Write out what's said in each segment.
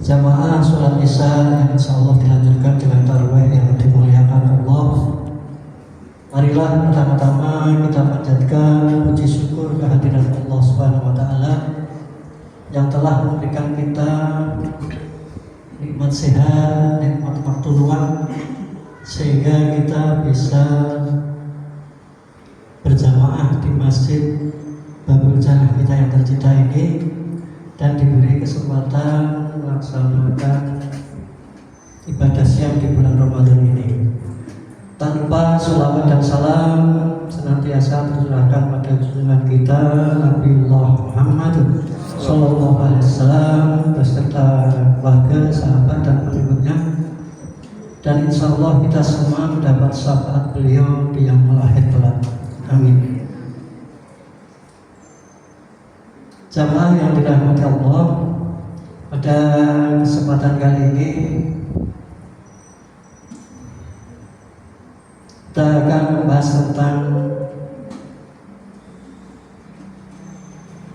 Jamaah sholat isya yang insyaallah dilanjutkan dengan tarawih yang dimuliakan Allah. Marilah pertama-tama kita panjatkan puji syukur kehadiran Allah Subhanahu wa taala yang telah memberikan kita nikmat sehat, nikmat waktu luang sehingga kita bisa berjamaah di masjid Babul Jannah kita yang tercinta ini dan diberi kesempatan melaksanakan ibadah siang di bulan Ramadan ini. Tanpa sholawat dan salam senantiasa tercurahkan pada junjungan kita Nabiullah Muhammad Sallallahu Alaihi Wasallam beserta keluarga, sahabat dan pengikutnya. Dan insya Allah kita semua mendapat syafaat beliau di yang akhir kelak. Amin. Jamaah yang dirahmati Allah, pada kesempatan kali ini kita akan membahas tentang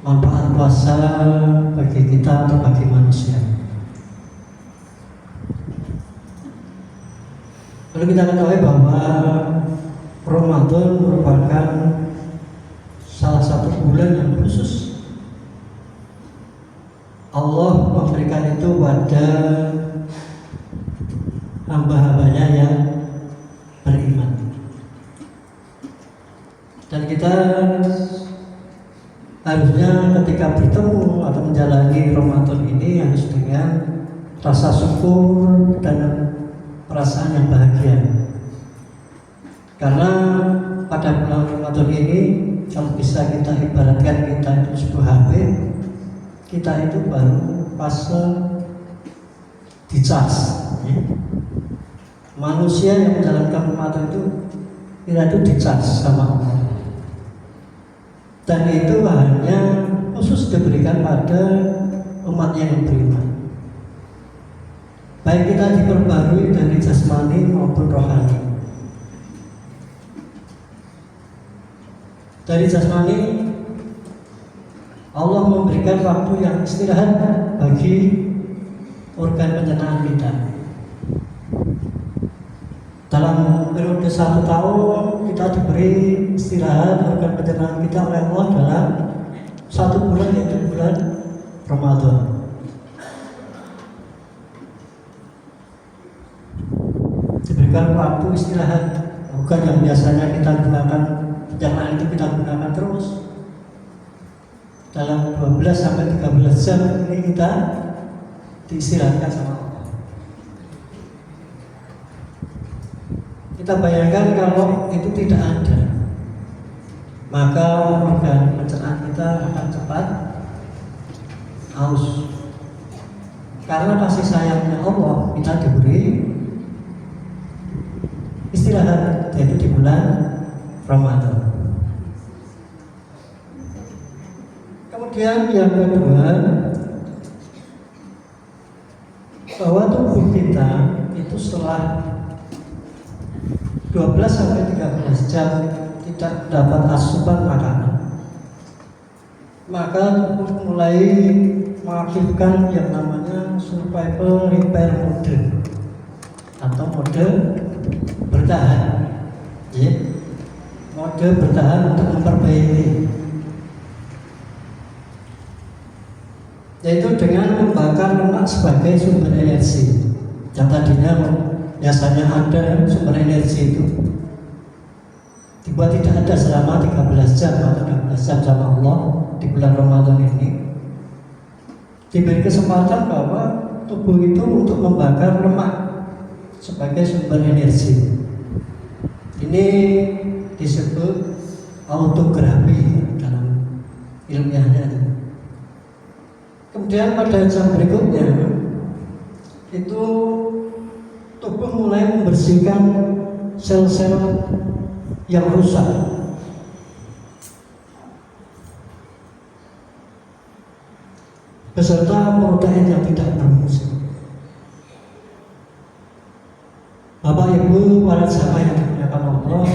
manfaat puasa bagi kita atau bagi manusia. Lalu kita ketahui bahwa Ramadan merupakan salah satu bulan yang khusus. Allah memberikan itu pada hamba-hambanya yang beriman. Dan kita harusnya ketika bertemu atau menjalani Ramadan ini harus dengan rasa syukur dan perasaan yang bahagia. Karena pada bulan Ramadan ini kalau bisa kita ibaratkan kita itu sebuah HP, kita itu baru fase dicas. Manusia yang menjalankan Ramadan itu kita itu dicas sama Allah. Dan itu hanya khusus diberikan pada umatnya yang beriman. Baik kita diperbarui dari jasmani maupun rohani. Dari jasmani Allah memberikan waktu yang istirahat bagi organ pencernaan kita. Dalam periode 1 tahun kita diberi istirahat organ pencernaan kita oleh Allah dalam 1 bulan, yaitu bulan Ramadan. Diberikan waktu istirahat, bukan yang biasanya kita gunakan pencernaan itu kita gunakan terus. Dalam 12 sampai 13 jam ini kita diistirahatkan sama Allah. Kita bayangkan kalau itu tidak ada, maka organ pencernaan kita akan cepat haus. Karena kasih sayangnya Allah, kita diberi istirahat, yaitu di bulan Ramadan. Kemudian yang kedua, bahwa tubuh kita itu setelah 12 sampai 13 jam tidak dapat asupan makanan, maka tubuh mulai mengaktifkan yang namanya survival repair mode atau mode bertahan, ya. Mode bertahan untuk memperbaiki, yaitu dengan membakar lemak sebagai sumber energi. Yang tadinya biasanya ada sumber energi itu dibuat tidak ada selama 13 jam atau 12 jam sama Allah di bulan Ramadan ini. Diberi kesempatan bahwa tubuh itu untuk membakar lemak sebagai sumber energi. Ini disebut autografi dalam ilmiahnya. Kemudian pada jam berikutnya itu tubuh mulai membersihkan sel-sel yang rusak. Beserta protein yang tidak berfungsi. Bapak Ibu para jamaah yang dimuliakan Allah,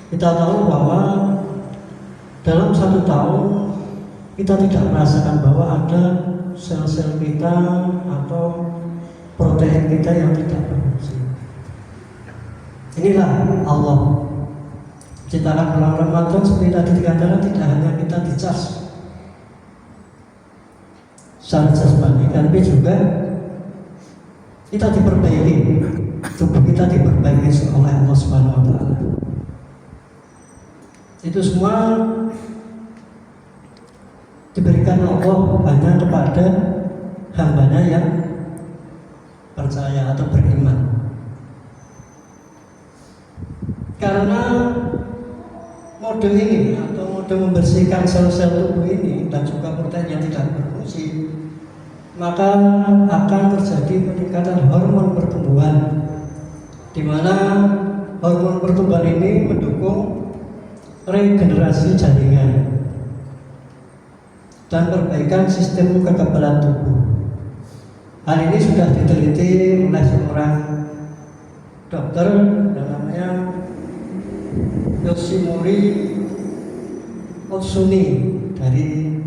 kita tahu bahwa dalam 1 tahun kita tidak merasakan bahwa ada sel-sel kita atau protein kita yang tidak berfungsi. Inilah Allah ciptakan bulan Ramadan seperti tadi dikatakan, tidak hanya kita dicas secara jasmani, tapi juga kita diperbaiki, tubuh kita diperbaiki oleh Allah Subhanahu wa Ta'ala. Itu semua diberikan Allah hanya kepada hambanya yang percaya atau beriman. Karena mode ini atau mode membersihkan sel-sel tubuh ini dan juga protein yang tidak berfungsi, maka akan terjadi peningkatan hormon pertumbuhan, di mana hormon pertumbuhan ini mendukung regenerasi jaringan dan perbaikan sistem kekebalan tubuh. Hal ini sudah diteliti oleh seorang dokter yang namanya Yoshinori Otsuni dari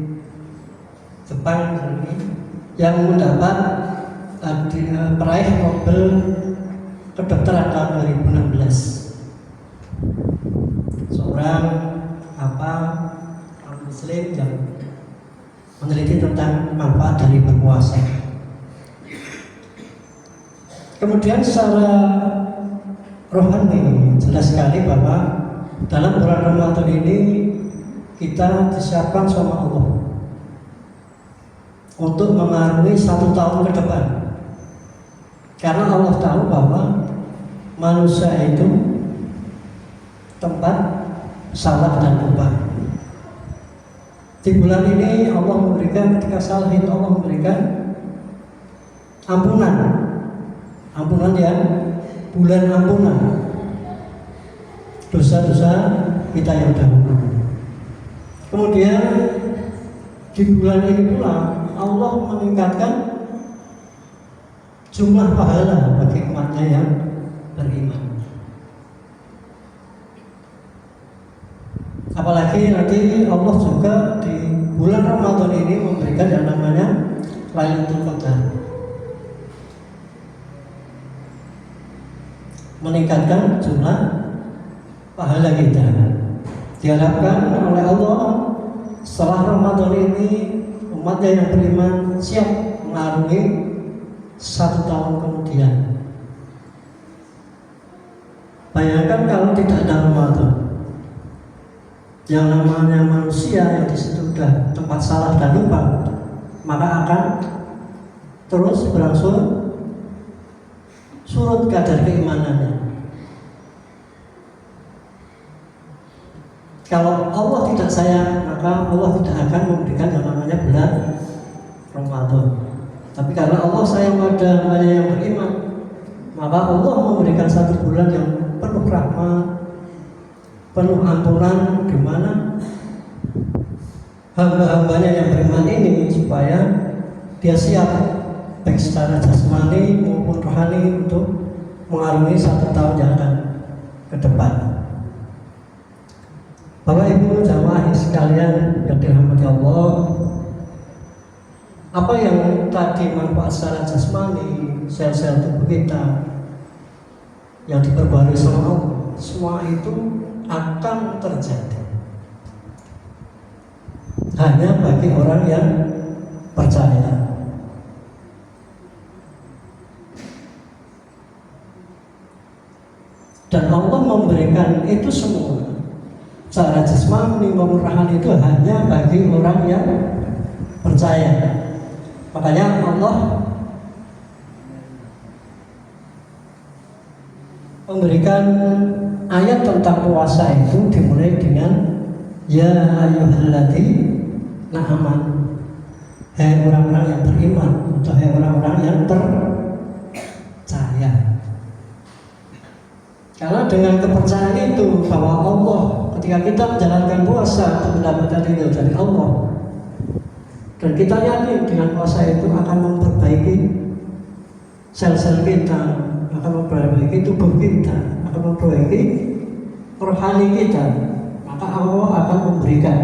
Jepang ini, yang mendapat peraih Nobel kedokteran tahun 2016. Seorang Muslim yang meneliti tentang manfaat dari berpuasa. Kemudian secara rohani jelas sekali bahwa dalam bulan Ramadan ini kita disiapkan sama Allah untuk mengarungi 1 tahun ke depan. Karena Allah tahu bahwa manusia itu tempat salah dan lupa. Di bulan ini Allah memberikan, ketika salah itu Allah memberikan ampunan yang bulan ampunan dosa-dosa kita yang dahulu. Kemudian di bulan ini pula Allah meningkatkan jumlah pahala bagi umatnya yang beriman. Apalagi nanti Allah juga di bulan Ramadan ini memberikan yang namanya Lailatul Qadar, meningkatkan jumlah pahala kita. Diharapkan oleh Allah setelah Ramadan ini umatnya yang beriman siap mengarungi 1 tahun kemudian. Bayangkan kalau tidak ada Ramadan, yang namanya manusia yang disitu sudah tempat salah dan lupa, maka akan terus berangsur surut kadar keimanannya. Kalau Allah tidak sayang, maka Allah tidak akan memberikan yang namanya bulan Ramadan. Tapi karena Allah sayang pada hamba yang beriman, maka Allah memberikan 1 bulan yang penuh rahmat, penuh ampunan, di mana hamba-hambanya yang beriman ini supaya dia siap baik secara jasmani maupun rohani untuk mengarungi 1 tahun yang akan ke depan. Bapak Ibu jamaah sekalian yang dirahmati Allah, apa yang tadi manfaat secara jasmani, sel-sel tubuh kita yang diperbarui sama Allah, semua itu akan terjadi hanya bagi orang yang percaya. Dan Allah memberikan itu semua secara jasmani maupun rohani itu hanya bagi orang yang percaya. Makanya Allah memberikan ayat tentang puasa itu dimulai dengan ya ayyuhalladzina amanu, hai orang-orang yang beriman atau hai orang-orang yang percaya. Karena dengan kepercayaan itu bahwa Allah ketika kita menjalankan puasa untuk mendapatkan ridho dari Allah, dan kita yakin dengan puasa itu akan memperbaiki sel-sel kita, akan memperbaiki tubuh kita, akan memperbaiki rohani kita, maka Allah akan memberikan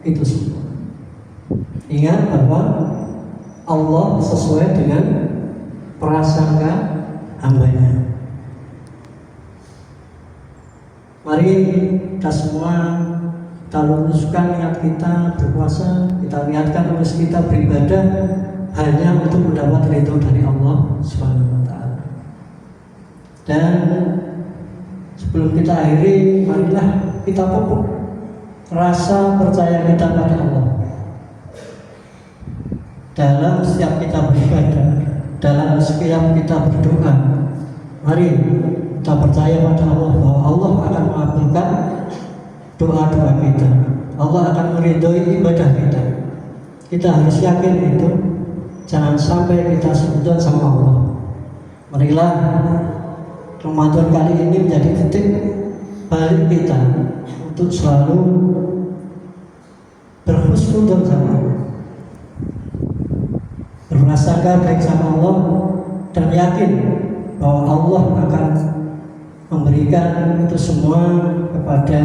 itu semua. Ingat bahwa Allah sesuai dengan prasangka hambanya. Mari kita semua kita luruskan niat kita berpuasa, kita niatkan terus kita beribadah hanya untuk mendapat ridho dari Allah Subhanahu wa Ta'ala. Dan sebelum kita akhiri, marilah kita pupuk rasa percaya kita pada Allah dalam setiap kita beribadah, dalam setiap kita berdoa. Mari kita percaya pada Allah bahwa Allah akan mengabulkan doa-doa kita. Allah akan meridhoi ibadah kita. Kita harus yakin itu. Jangan sampai kita sujud sama Allah. Marilah Ramadan kali ini menjadi titik balik kita untuk selalu berhusnudzon sama Allah, berprasangka baik sama Allah, dan yakin bahwa Allah akan memberikan itu semua kepada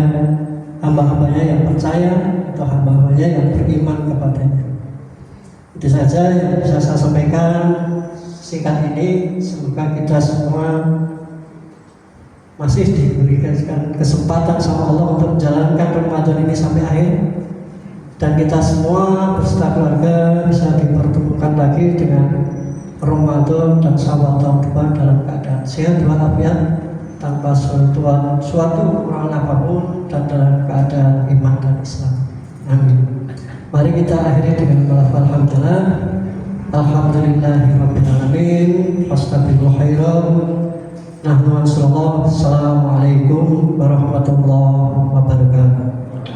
hamba-hambanya yang percaya atau hamba-hambanya yang beriman kepadanya. Itu saja yang bisa saya sampaikan singkat ini. Semoga kita semua masih diberikan kesempatan sama Allah untuk menjalankan Ramadan ini sampai akhir, dan kita semua beserta keluarga bisa dipertemukan lagi dengan Ramadan dan Syawal tahun depan dalam keadaan sehat walafiat, tanpa suatu kekurangan apapun, dan dalam keadaan iman dan Islam. Amin. Mari kita akhiri dengan melafal alhamdulillah. Alhamdulillahirabbil alamin. Fastaghfirul khairan. Assalamualaikum warahmatullahi wabarakatuh.